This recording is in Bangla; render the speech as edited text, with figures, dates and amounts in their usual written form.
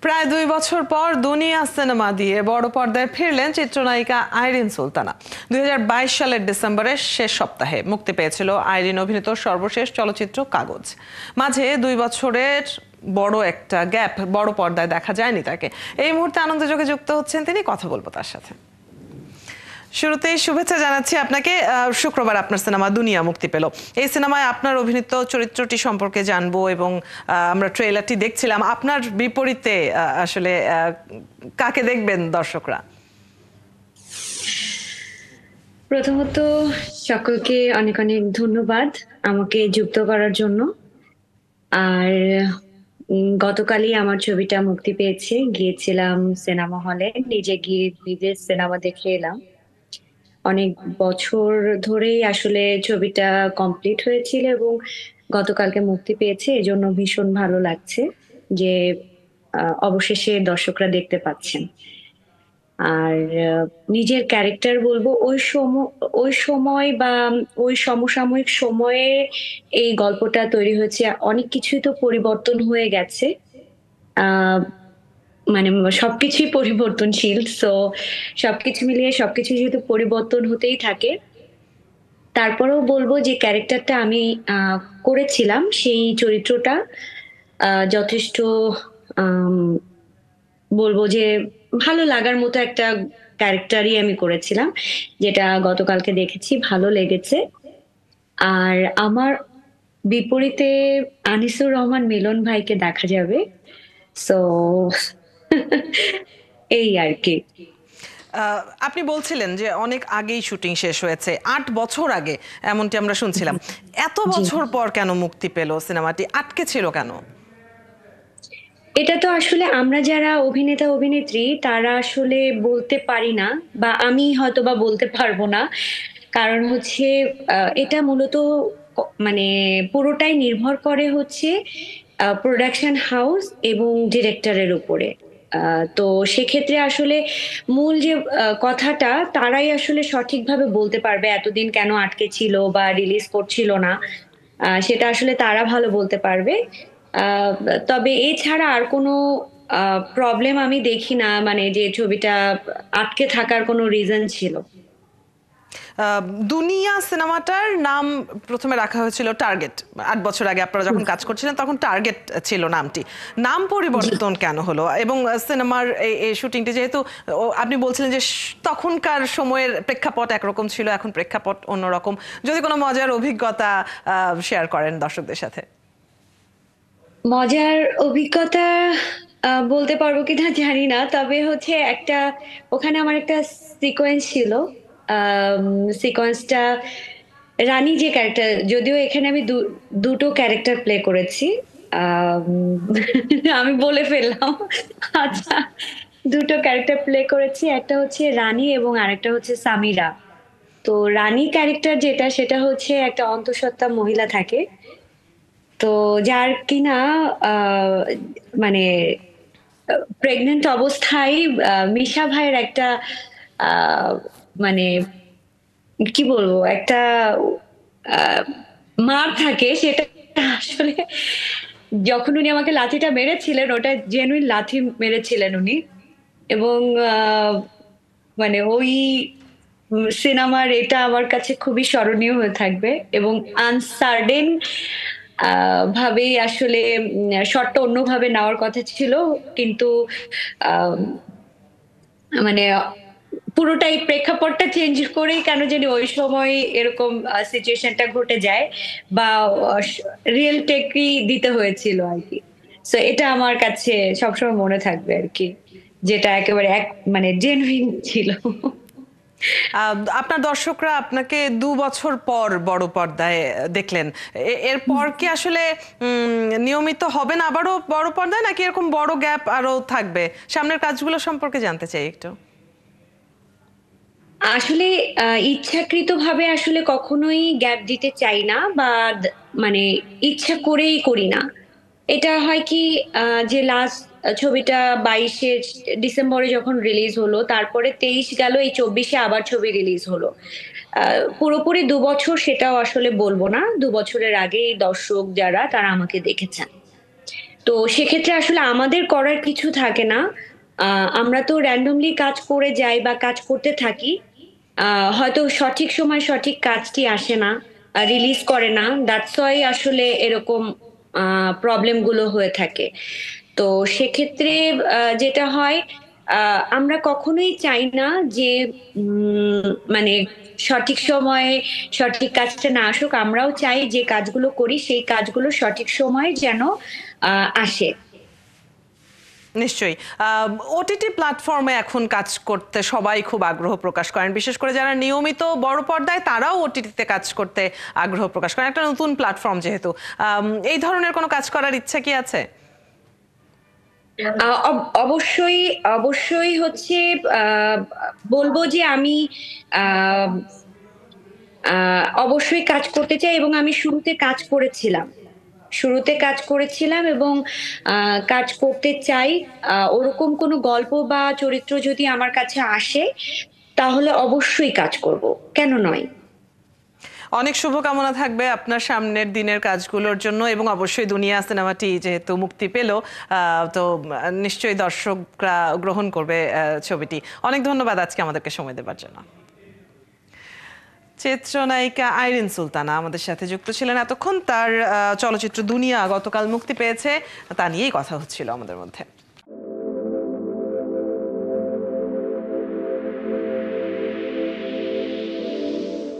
প্রায় ২ বছর পর দুনিয়া সিনেমা দিয়ে বড় পর্দায় ফিরলেন চিত্রনায়িকা আইরিন সুলতানা। ২০২২ সালের ডিসেম্বরের শেষ সপ্তাহে মুক্তি পেয়েছিল আইরিন অভিনীত সর্বশেষ চলচ্চিত্র কাগজ। মাঝে ২ বছরের বড় একটা গ্যাপ, বড় পর্দায় দেখা যায়নি তাকে। এই মুহূর্তে আনন্দযোগে যুক্ত হচ্ছেন তিনি, কথা বলবো তার সাথে। শুরুতেই শুভেচ্ছা জানাচ্ছি আপনাকে। শুক্রবার আপনার সিনেমা দুনিয়া মুক্তি পেল। এই সিনেমায় আপনার অভিনীত চরিত্রটি সম্পর্কে জানবো এবং আমরা ট্রেলারটি দেখছিলাম। আপনার বিপরীতে আসলে কাকে দেখবেন দর্শকরা? প্রথমত সকলকে অনেক অনেক ধন্যবাদ আমাকে যুক্ত করার জন্য। আর গতকালই আমার ছবিটা মুক্তি পেয়েছে, গিয়েছিলাম সিনেমা হলে, নিজে গিয়ে নিজের সিনেমা দেখে এলাম। অনেক বছর ধরেই আসলে ছবিটা কমপ্লিট হয়েছিল এবং গতকালকে মুক্তি পেয়েছে, এজন্য ভীষণ ভালো লাগছে যে অবশেষে দর্শকরা দেখতে পাচ্ছেন। আর নিজের ক্যারেক্টার বলবো, ওই সময় বা ওই সমসাময়িক সময়ে এই গল্পটা তৈরি হয়েছে। অনেক কিছুই তো পরিবর্তন হয়ে গেছে, আহ মানে সবকিছুই পরিবর্তনশীল। সো সবকিছু মিলিয়ে সবকিছু যেহেতু পরিবর্তন হতেই থাকে, তারপরেও বলবো যে ক্যারেক্টারটা আমি করেছিলাম, সেই চরিত্রটা যথেষ্ট আম, বলবো যে ভালো লাগার মতো একটা ক্যারেক্টারই আমি করেছিলাম, যেটা গতকালকে দেখেছি, ভালো লেগেছে। আর আমার বিপরীতে আনিসুর রহমান মিলন ভাইকে দেখা যাবে। সো এই আর কি। আপনি বলছিলেন যে অনেক আগেই শুটিং শেষ হয়েছে, ৮ বছর আগে এমনটি আমরা শুনছিলাম। এত জি, বছর পর কেন মুক্তি পেল সিনেমাটি? আটকে ছিল কেন? এটা তো আসলে আমরা যারা অভিনেতা অভিনেত্রী তারা আসলে বলতে পারি না, বা আমি হয়তো বা বলতে পারবো না। কারণ হচ্ছে এটা মূলত মানে পুরোটাই নির্ভর করে হচ্ছে প্রোডাকশন হাউস এবং ডিরেক্টরের উপরে। তো সেক্ষেত্রে আসলে মূল যে কথাটা তারাই আসলে সঠিকভাবে বলতে পারবে এতদিন কেন আটকে ছিল বা রিলিজ করছিল না। সেটা আসলে তারা ভালো বলতে পারবে। আহ, তবে এছাড়া আর কোনো প্রবলেম আমি দেখি না, মানে যে ছবিটা আটকে থাকার কোনো রিজন ছিল। আহ, দুনিয়া সিনেমাটার নাম প্রথমে রাখা হয়েছিল টার্গেট। ৮ বছর আগে আপনারা যখন কাজ করছিলেন তখন টার্গেট ছিল নামটি। নাম জি, পরিবর্তন কেন হলো? এবং সিনেমার এই শুটিংটি যেহেতু আপনি বলছিলেন যে তখনকার সময়ের প্রেক্ষাপট একরকম ছিল, এখন প্রেক্ষাপট অন্যরকম, যদি কোনো মজার অভিজ্ঞতা শেয়ার করেন দর্শকদের সাথে। মজার অভিজ্ঞতা বলতে পারবো কিনা জানি না, তবে হচ্ছে একটা, ওখানে আমার একটা সিকোয়েন্স ছিল। সিকোয়েন্সটা রানী যে ক্যারেক্টার, যদিও এখানে আমি দুটো ক্যারেক্টার প্লে করেছি। আম, আমি বলে ফেললাম। আচ্ছা, দুটো ক্যারেক্টার প্লে করেছি, একটা হচ্ছে রানী এবং আরেকটা হচ্ছে সামিরা। তো রানী ক্যারেক্টার যেটা, সেটা হচ্ছে একটা অন্তঃসত্ত্বা মহিলা থাকে, তো যার কিনা আহ, মানে প্রেগনেন্ট অবস্থায় মিশা ভাইয়ের একটা আহ, মানে কি বলবো, একটা আহ, মার থাকে, সেটা আসলে যখন উনি আমাকে লাথিটা মেরেছিলেন, ওটা জেনুইন লাথি মেরেছিলেন উনি। এবং আহ, মানে ওই সিনেমার এটা আমার কাছে খুবই স্মরণীয় হয়ে থাকবে। এবং আনসার্টেন ভাবেই আসলে শটটা অন্যভাবে নেওয়ার কথা ছিল, কিন্তু আহ, মানে পুরোটাই প্রেক্ষাপটটা চেঞ্জ করেই কেন জানি ওই সময় এরকম সিচুয়েশনটা ঘটে যায়, বা রিয়েল টেকই দিতে হয়েছিল আর কি। সো এটা আমার কাছে সবসময় মনে থাকবে আর কি, যেটা একেবারে এক মানে জেনুইন ছিল। আপনার দর্শকরা আপনাকে ২ বছর পর বড় পর্দায় দেখলেন। এরপর কি আসলে নিয়মিত হবেন আবারও বড় পর্দায়, নাকি এরকম বড় গ্যাপ আরো থাকবে? সামনের কাজগুলো সম্পর্কে জানতে চাই একটু। আসলে ইচ্ছাকৃতভাবে আসলে কখনোই গ্যাপ দিতে চাই না, বা মানে ইচ্ছা করেই করি না। এটা হয় কি, যে লাস্ট ছবিটা 22শে ডিসেম্বরে যখন রিলিজ হলো, তারপরে 23 গেল, এই 24শে আবার ছবি রিলিজ হলো। পুরোপুরি 2 বছর সেটাও আসলে বলবো না, 2 বছরের আগেই দর্শক যারা তারা আমাকে দেখেছেন। তো সেক্ষেত্রে আসলে আমাদের করার কিছু থাকে না। আমরা তো র্যান্ডমলি কাজ করে যাই বা কাজ করতে থাকি। হয়তো সঠিক সময় সঠিক কাজটি আসে না, রিলিজ করে না, দ্যাটস ওয়াই আসলে এরকম প্রবলেম গুলো হয়ে থাকে। তো সেক্ষেত্রে যেটা হয়, আমরা কখনোই চাই না যে মানে সঠিক সময়ে সঠিক কাজটা না আসুক। আমরাও চাই যে কাজগুলো করি সেই কাজগুলো সঠিক সময়ে যেন আসে। নিশ্চয়ই। ওটিটি প্ল্যাটফর্মে এখন কাজ করতে সবাই খুব আগ্রহ প্রকাশ করেন, বিশেষ করে যারা নিয়মিত বড় পর্দায় তারাও ওটিটিতে কাজ করতে আগ্রহ প্রকাশ করেন, একটা নতুন প্ল্যাটফর্ম যেহেতু। এই ধরনের কোনো কাজ করার ইচ্ছা কি আছে? অবশ্যই, অবশ্যই হচ্ছে বলবো যে আমি আহ অবশ্যই কাজ করতে চাই এবং আমি শুরুতে কাজ করেছিলাম এবং কাজ করতে চাই। ওরকম কোনো গল্প বা চরিত্র যদি আমার কাছে আসে তাহলে অবশ্যই কাজ করব, কেন নয়। অনেক শুভকামনা থাকবে আপনার সামনের দিনের কাজগুলোর জন্য, এবং অবশ্যই দুনিয়া সিনেমাটি যেহেতু মুক্তি পেল, তো নিশ্চয়ই দর্শকরা গ্রহণ করবে ছবিটি। অনেক ধন্যবাদ আজকে আমাদেরকে সময় দেওয়ার জন্য। চিত্রনায়িকা আইরিন সুলতানা আমাদের সাথে যুক্ত ছিলেন এতক্ষণ। তার চলচ্চিত্র দুনিয়া গতকাল মুক্তি পেয়েছে, তা নিয়েই কথা হচ্ছিল আমাদের মধ্যে।